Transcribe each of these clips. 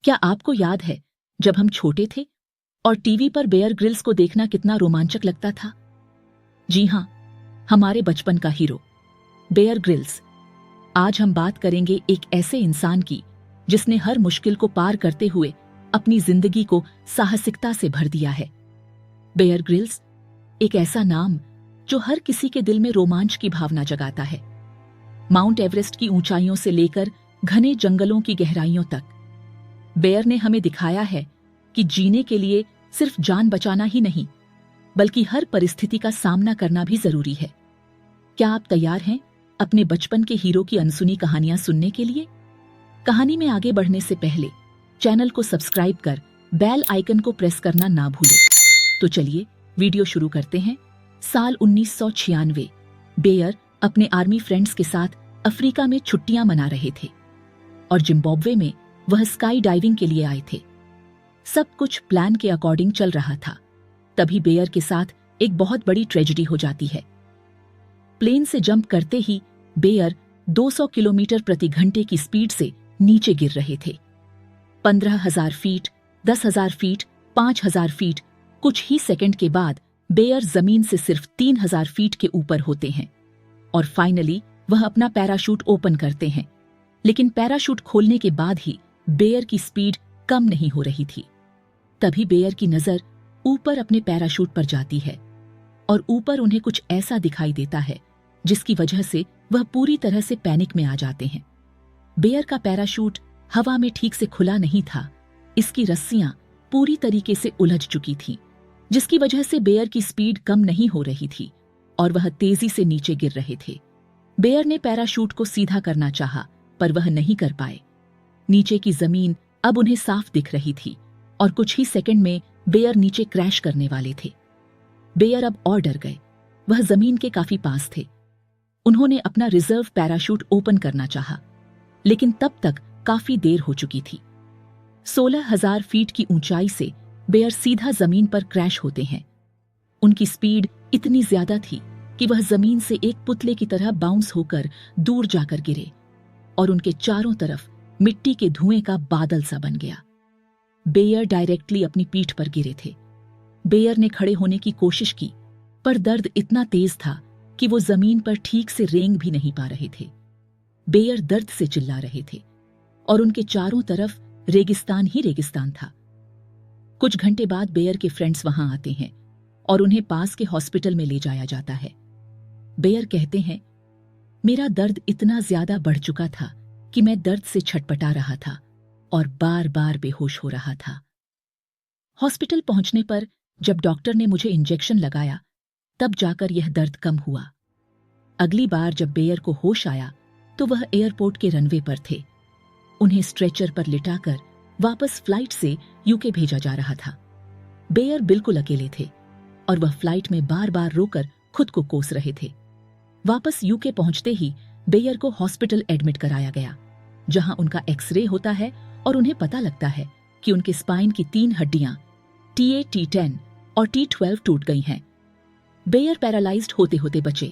क्या आपको याद है जब हम छोटे थे और टीवी पर बेयर ग्रिल्स को देखना कितना रोमांचक लगता था? जी हां, हमारे बचपन का हीरो बेयर ग्रिल्स। आज हम बात करेंगे एक ऐसे इंसान की जिसने हर मुश्किल को पार करते हुए अपनी जिंदगी को साहसिकता से भर दिया है। बेयर ग्रिल्स एक ऐसा नाम जो हर किसी के दिल में रोमांच की भावना जगाता है। माउंट एवरेस्ट की ऊंचाइयों से लेकर घने जंगलों की गहराइयों तक बेयर ने हमें दिखाया है कि जीने के लिए सिर्फ जान बचाना ही नहीं, बल्कि हर परिस्थिति का सामना करना भी जरूरी है। क्या आप तैयार हैं अपने बचपन के हीरो की अनसुनी कहानियां सुनने के लिए? कहानी में आगे बढ़ने से पहले चैनल को सब्सक्राइब कर बेल आइकन को प्रेस करना ना भूलें। तो चलिए वीडियो शुरू करते हैं। साल 1996 बेयर अपने आर्मी फ्रेंड्स के साथ अफ्रीका में छुट्टियां मना रहे थे और जिम्बाब्वे में वह स्काई डाइविंग के लिए आए थे। सब कुछ प्लान के अकॉर्डिंग चल रहा था। तभी बेयर के साथ एक बहुत बड़ी ट्रेजेडी हो जाती है। प्लेन से जंप करते ही बेयर 200 किलोमीटर प्रति घंटे की स्पीड से नीचे गिर रहे थे। 15,000 फीट, 10,000 फीट, 5,000 फीट, कुछ ही सेकंड के बाद बेयर जमीन से सिर्फ 3,000 फीट के ऊपर होते हैं और फाइनली वह अपना पैराशूट ओपन करते हैं। लेकिन पैराशूट खोलने के बाद ही बेयर की स्पीड कम नहीं हो रही थी। तभी बेयर की नजर ऊपर अपने पैराशूट पर जाती है और ऊपर उन्हें कुछ ऐसा दिखाई देता है जिसकी वजह से वह पूरी तरह से पैनिक में आ जाते हैं। बेयर का पैराशूट हवा में ठीक से खुला नहीं था। इसकी रस्सियां पूरी तरीके से उलझ चुकी थीं, जिसकी वजह से बेयर की स्पीड कम नहीं हो रही थी और वह तेजी से नीचे गिर रहे थे। बेयर ने पैराशूट को सीधा करना चाहा, पर वह नहीं कर पाए। नीचे की जमीन अब उन्हें साफ दिख रही थी और कुछ ही सेकंड में बेयर नीचे क्रैश करने वाले थे। बेयर अब और डर गए। वह जमीन के काफी पास थे। उन्होंने अपना रिजर्व पैराशूट ओपन करना चाहा, लेकिन तब तक काफी देर हो चुकी थी। 16,000 फीट की ऊंचाई से बेयर सीधा जमीन पर क्रैश होते हैं। उनकी स्पीड इतनी ज्यादा थी कि वह जमीन से एक पुतले की तरह बाउंस होकर दूर जाकर गिरे और उनके चारों तरफ मिट्टी के धुएं का बादल सा बन गया। बेयर डायरेक्टली अपनी पीठ पर गिरे थे। बेयर ने खड़े होने की कोशिश की, पर दर्द इतना तेज था कि वो जमीन पर ठीक से रेंग भी नहीं पा रहे थे। बेयर दर्द से चिल्ला रहे थे और उनके चारों तरफ रेगिस्तान ही रेगिस्तान था। कुछ घंटे बाद बेयर के फ्रेंड्स वहां आते हैं और उन्हें पास के हॉस्पिटल में ले जाया जाता है। बेयर कहते हैं, मेरा दर्द इतना ज्यादा बढ़ चुका था कि मैं दर्द से छटपटा रहा था और बार बार बेहोश हो रहा था। हॉस्पिटल पहुंचने पर जब डॉक्टर ने मुझे इंजेक्शन लगाया, तब जाकर यह दर्द कम हुआ। अगली बार जब बेयर को होश आया तो वह एयरपोर्ट के रनवे पर थे। उन्हें स्ट्रेचर पर लिटाकर वापस फ्लाइट से यूके भेजा जा रहा था। बेयर बिल्कुल अकेले थे और वह फ्लाइट में बार बार रोकर खुद को कोस रहे थे। वापस यूके पहुंचते ही बेयर को हॉस्पिटल एडमिट कराया गया, जहां उनका एक्सरे होता है और उन्हें पता लगता है कि उनके स्पाइन की 3 हड्डियां TA, T10 और T12 टूट गई हैं। बेयर पैरालाइज्ड होते होते बचे।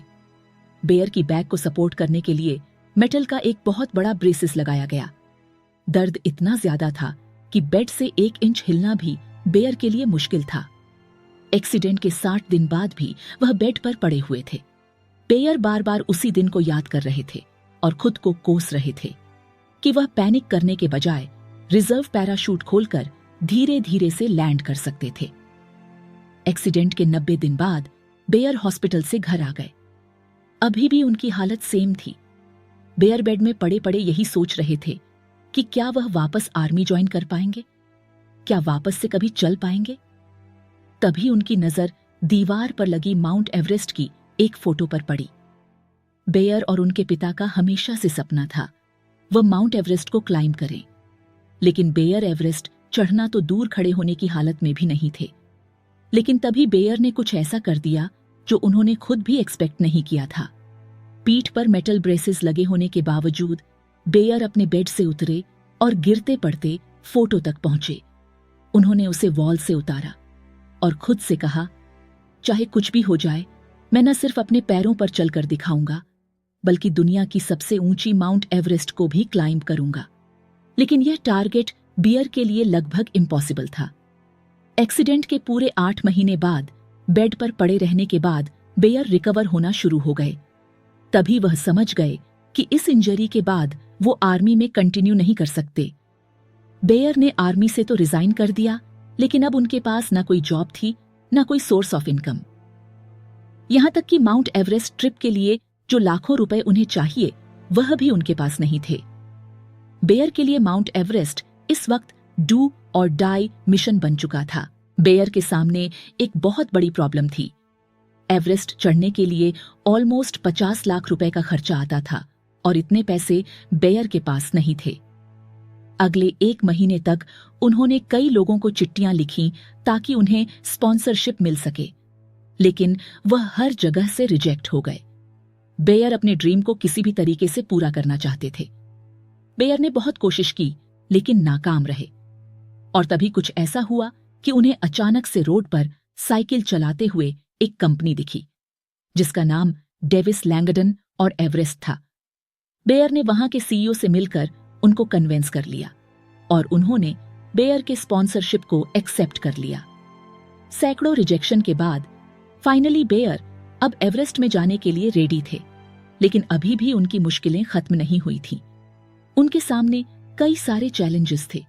बेयर की बैक को सपोर्ट करने के लिए मेटल का एक बहुत बड़ा ब्रेसिस लगाया गया। दर्द इतना ज्यादा था कि बेड से 1 इंच हिलना भी बेयर के लिए मुश्किल था। एक्सीडेंट के 60 दिन बाद भी वह बेड पर पड़े हुए थे। बेयर बार बार उसी दिन को याद कर रहे थे और खुद को कोस रहे थे कि वह पैनिक करने के बजाय रिजर्व पैराशूट खोलकर धीरे धीरे से लैंड कर सकते थे। एक्सीडेंट के 90 दिन बाद बेयर हॉस्पिटल से घर आ गए। अभी भी उनकी हालत सेम थी। बेयर बेड में पड़े पड़े यही सोच रहे थे कि क्या वह वापस आर्मी ज्वाइन कर पाएंगे, क्या वापस से कभी चल पाएंगे। तभी उनकी नजर दीवार पर लगी माउंट एवरेस्ट की एक फोटो पर पड़ी। बेयर और उनके पिता का हमेशा से सपना था वह माउंट एवरेस्ट को क्लाइंब करें, लेकिन बेयर एवरेस्ट चढ़ना तो दूर खड़े होने की हालत में भी नहीं थे। लेकिन तभी बेयर ने कुछ ऐसा कर दिया जो उन्होंने खुद भी एक्सपेक्ट नहीं किया था। पीठ पर मेटल ब्रेसेस लगे होने के बावजूद बेयर अपने बेड से उतरे और गिरते पड़ते फोटो तक पहुंचे। उन्होंने उसे वॉल से उतारा और खुद से कहा, चाहे कुछ भी हो जाए, मैं न सिर्फ अपने पैरों पर चलकर दिखाऊंगा, बल्कि दुनिया की सबसे ऊंची माउंट एवरेस्ट को भी क्लाइंब करूंगा। लेकिन यह टारगेट बियर के लिए लगभग इम्पॉसिबल था। एक्सीडेंट के पूरे 8 महीने बाद बेड पर पड़े रहने के बाद बेयर रिकवर होना शुरू हो गए। तभी वह समझ गए कि इस इंजरी के बाद वो आर्मी में कंटिन्यू नहीं कर सकते। बेयर ने आर्मी से तो रिजाइन कर दिया, लेकिन अब उनके पास ना कोई जॉब थी, ना कोई सोर्स ऑफ इनकम। यहां तक कि माउंट एवरेस्ट ट्रिप के लिए जो लाखों रुपए उन्हें चाहिए, वह भी उनके पास नहीं थे। बेयर के लिए माउंट एवरेस्ट इस वक्त डू और डाई मिशन बन चुका था। बेयर के सामने एक बहुत बड़ी प्रॉब्लम थी। एवरेस्ट चढ़ने के लिए ऑलमोस्ट 50 लाख रुपए का खर्चा आता था और इतने पैसे बेयर के पास नहीं थे। अगले 1 महीने तक उन्होंने कई लोगों को चिट्ठियां लिखी ताकि उन्हें स्पॉन्सरशिप मिल सके, लेकिन वह हर जगह से रिजेक्ट हो गए। बेयर अपने ड्रीम को किसी भी तरीके से पूरा करना चाहते थे। बेयर ने बहुत कोशिश की, लेकिन नाकाम रहे। और तभी कुछ ऐसा हुआ कि उन्हें अचानक से रोड पर साइकिल चलाते हुए एक कंपनी दिखी, जिसका नाम डेविस लैंगडन और एवरेस्ट था। बेयर ने वहां के सीईओ से मिलकर उनको कन्विंस कर लिया और उन्होंने बेयर के स्पॉन्सरशिप को एक्सेप्ट कर लिया। सैकड़ों रिजेक्शन के बाद फाइनली बेयर अब एवरेस्ट में जाने के लिए रेडी थे, लेकिन अभी भी उनकी मुश्किलें खत्म नहीं हुई थीं। उनके सामने कई सारे चैलेंजेस थे।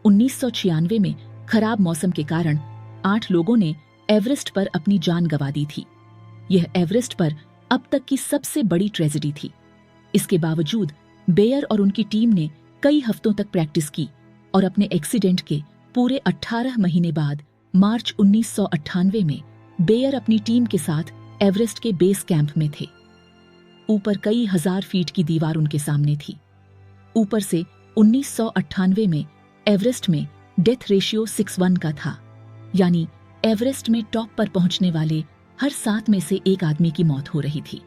1996 में खराब मौसम के कारण 8 लोगों ने एवरेस्ट पर अपनी जान गंवा दी थी। यह एवरेस्ट पर अब तक की सबसे बड़ी ट्रेजेडी थी। इसके बावजूद बेयर और उनकी टीम ने कई हफ्तों तक प्रैक्टिस की और अपने एक्सीडेंट के पूरे 18 महीने बाद मार्च 1998 में बेयर अपनी टीम के साथ एवरेस्ट के बेस कैंप में थे। ऊपर कई हजार फीट की दीवार उनके सामने थी। ऊपर से 1998 में एवरेस्ट में डेथ रेशियो 6:1 का था, यानी एवरेस्ट में टॉप पर पहुंचने वाले हर 7 में से एक आदमी की मौत हो रही थी।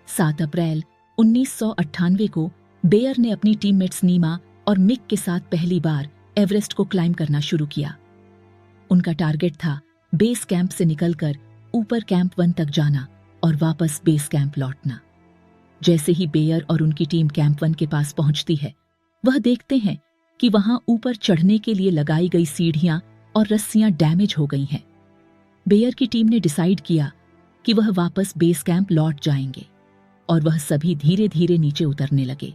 7 अप्रैल 1998 को बेयर ने अपनी टीममेट्स नीमा और मिक के साथ पहली बार एवरेस्ट को क्लाइंब करना शुरू किया। उनका टारगेट था बेस कैंप से निकलकर ऊपर कैंप 1 तक जाना और वापस बेस कैंप लौटना। जैसे ही बेयर और उनकी टीम कैंप 1 के पास पहुंचती है, वह देखते हैं कि वहां ऊपर चढ़ने के लिए लगाई गई सीढ़ियां और रस्सियां डैमेज हो गई हैं। बेयर की टीम ने डिसाइड किया कि वह वापस बेस कैंप लौट जाएंगे और वह सभी धीरे धीरे नीचे उतरने लगे।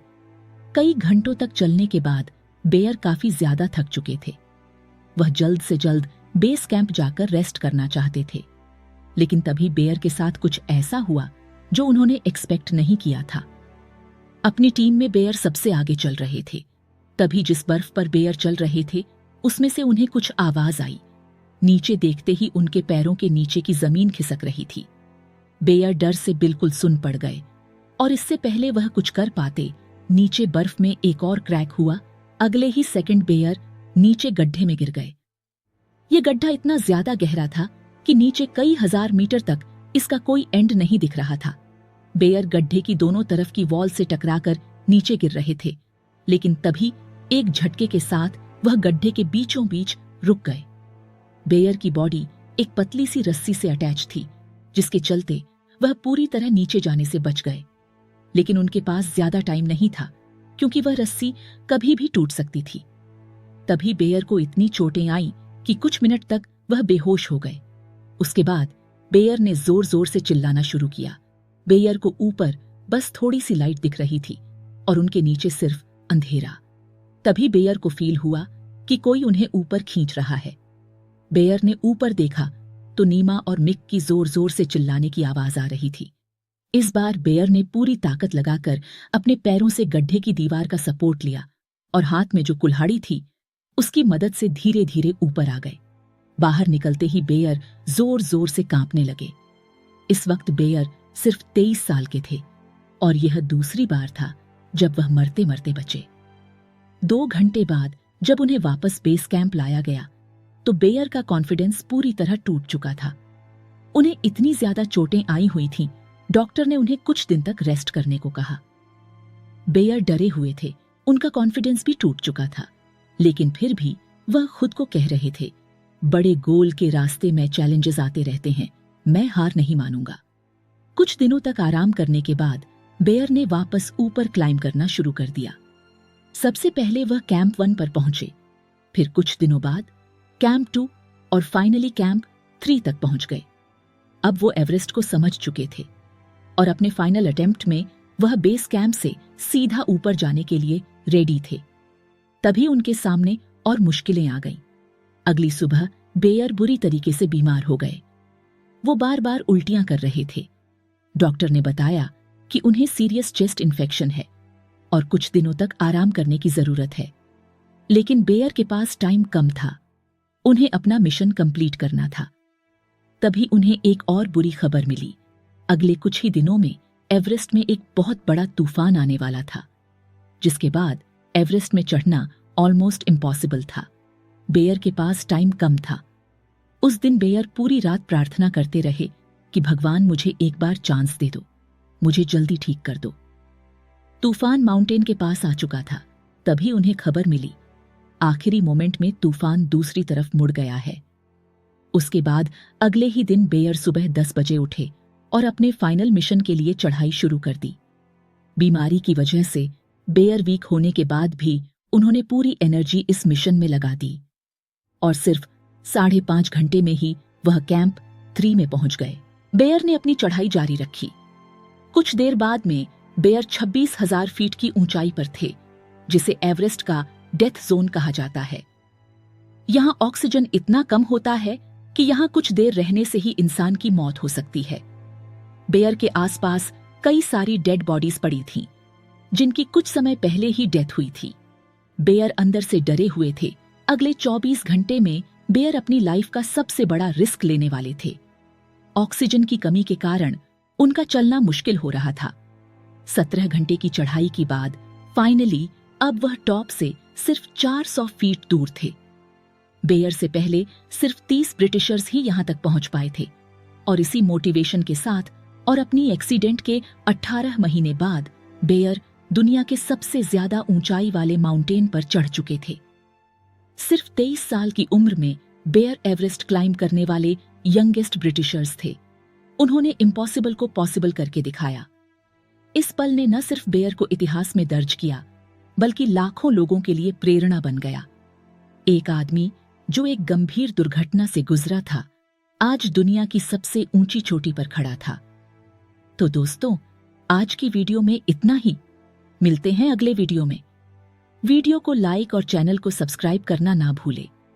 कई घंटों तक चलने के बाद बेयर काफी ज्यादा थक चुके थे। वह जल्द से जल्द बेस कैंप जाकर रेस्ट करना चाहते थे, लेकिन तभी बेयर के साथ कुछ ऐसा हुआ जो उन्होंने एक्सपेक्ट नहीं किया था। अपनी टीम में बेयर सबसे आगे चल रहे थे। तभी जिस बर्फ पर बेयर चल रहे थे, उसमें से उन्हें कुछ आवाज आई। नीचे देखते ही उनके पैरों के नीचे की जमीन खिसक रही थी। बेयर डर से बिल्कुल सुन पड़ गए और इससे पहले वह कुछ कर पाते, नीचे बर्फ में एक और क्रैक हुआ। अगले ही सेकंड बेयर नीचे गड्ढे में गिर गए। यह गड्ढा इतना ज्यादा गहरा था कि नीचे कई हजार मीटर तक इसका कोई एंड नहीं दिख रहा था। बेयर गड्ढे की दोनों तरफ की वॉल से टकराकर नीचे गिर रहे थे, लेकिन तभी एक झटके के साथ वह गड्ढे के बीचों बीच रुक गए। बेयर की बॉडी एक पतली सी रस्सी से अटैच थी, जिसके चलते वह पूरी तरह नीचे जाने से बच गए। लेकिन उनके पास ज्यादा टाइम नहीं था, क्योंकि वह रस्सी कभी भी टूट सकती थी। तभी बेयर को इतनी चोटें आईं कि कुछ मिनट तक वह बेहोश हो गए। उसके बाद बेयर ने जोर जोर से चिल्लाना शुरू किया। बेयर को ऊपर बस थोड़ी सी लाइट दिख रही थी और उनके नीचे सिर्फ अंधेरा। तभी बेयर को फील हुआ कि कोई उन्हें ऊपर खींच रहा है। बेयर ने ऊपर देखा तो नीमा और मिक की जोर जोर से चिल्लाने की आवाज आ रही थी। इस बार बेयर ने पूरी ताकत लगाकर अपने पैरों से गड्ढे की दीवार का सपोर्ट लिया और हाथ में जो कुल्हाड़ी थी उसकी मदद से धीरे धीरे ऊपर आ गए। बाहर निकलते ही बेयर जोर जोर से कांपने लगे। इस वक्त बेयर सिर्फ 23 साल के थे और यह दूसरी बार था जब वह मरते मरते बचे। 2 घंटे बाद जब उन्हें वापस बेस कैंप लाया गया तो बेयर का कॉन्फिडेंस पूरी तरह टूट चुका था। उन्हें इतनी ज्यादा चोटें आई हुई थीं, डॉक्टर ने उन्हें कुछ दिन तक रेस्ट करने को कहा। बेयर डरे हुए थे, उनका कॉन्फिडेंस भी टूट चुका था, लेकिन फिर भी वह खुद को कह रहे थे, बड़े गोल के रास्ते में चैलेंजेस आते रहते हैं, मैं हार नहीं मानूंगा। कुछ दिनों तक आराम करने के बाद बेयर ने वापस ऊपर क्लाइंब करना शुरू कर दिया। सबसे पहले वह कैंप 1 पर पहुंचे, फिर कुछ दिनों बाद कैंप 2 और फाइनली कैंप 3 तक पहुंच गए। अब वो एवरेस्ट को समझ चुके थे और अपने फाइनल अटेम्प्ट में वह बेस कैंप से सीधा ऊपर जाने के लिए रेडी थे। तभी उनके सामने और मुश्किलें आ गईं। अगली सुबह बेयर बुरी तरीके से बीमार हो गए। वो बार बार उल्टियां कर रहे थे। डॉक्टर ने बताया कि उन्हें सीरियस चेस्ट इन्फेक्शन है और कुछ दिनों तक आराम करने की जरूरत है। लेकिन बेयर के पास टाइम कम था। उन्हें अपना मिशन कंप्लीट करना था। तभी उन्हें एक और बुरी खबर मिली। अगले कुछ ही दिनों में एवरेस्ट में एक बहुत बड़ा तूफान आने वाला था, जिसके बाद एवरेस्ट में चढ़ना ऑलमोस्ट इम्पॉसिबल था। बेयर के पास टाइम कम था। उस दिन बेयर पूरी रात प्रार्थना करते रहे कि भगवान मुझे एक बार चांस दे दो, मुझे जल्दी ठीक कर दो। तूफान माउंटेन के पास आ चुका था। तभी उन्हें खबर मिली, आखिरी मोमेंट में तूफान दूसरी तरफ मुड़ गया है। उसके बाद अगले ही दिन बेयर सुबह 10 बजे उठे और अपने फाइनल मिशन के लिए चढ़ाई शुरू कर दी। बीमारी की वजह से बेयर वीक होने के बाद भी उन्होंने पूरी एनर्जी इस मिशन में लगा दी और सिर्फ 5.5 घंटे में ही वह कैंप 3 में पहुंच गए। बेयर ने अपनी चढ़ाई जारी रखी। कुछ देर बाद में बेयर 26,000 फीट की ऊंचाई पर थे, जिसे एवरेस्ट का डेथ जोन कहा जाता है। यहां ऑक्सीजन इतना कम होता है कि यहां कुछ देर रहने से ही इंसान की मौत हो सकती है। बेयर के आसपास कई सारी डेड बॉडीज पड़ी थीं, जिनकी कुछ समय पहले ही डेथ हुई थी। बेयर अंदर से डरे हुए थे। अगले 24 घंटे में बेयर अपनी लाइफ का सबसे बड़ा रिस्क लेने वाले थे। ऑक्सीजन की कमी के कारण उनका चलना मुश्किल हो रहा था। 17 घंटे की चढ़ाई के बाद फाइनली अब वह टॉप से सिर्फ 400 फीट दूर थे। बेयर से पहले सिर्फ 30 ब्रिटिशर्स ही यहां तक पहुंच पाए थे और इसी मोटिवेशन के साथ और अपनी एक्सीडेंट के 18 महीने बाद बेयर दुनिया के सबसे ज्यादा ऊंचाई वाले माउंटेन पर चढ़ चुके थे। सिर्फ 23 साल की उम्र में बेयर एवरेस्ट क्लाइंब करने वाले यंगेस्ट ब्रिटिशर्स थे। उन्होंने इम्पॉसिबल को पॉसिबल करके दिखाया। इस पल ने न सिर्फ बेयर को इतिहास में दर्ज किया, बल्कि लाखों लोगों के लिए प्रेरणा बन गया। एक आदमी जो एक गंभीर दुर्घटना से गुजरा था, आज दुनिया की सबसे ऊंची चोटी पर खड़ा था। तो दोस्तों, आज की वीडियो में इतना ही। मिलते हैं अगले वीडियो में। वीडियो को लाइक और चैनल को सब्सक्राइब करना ना भूलें।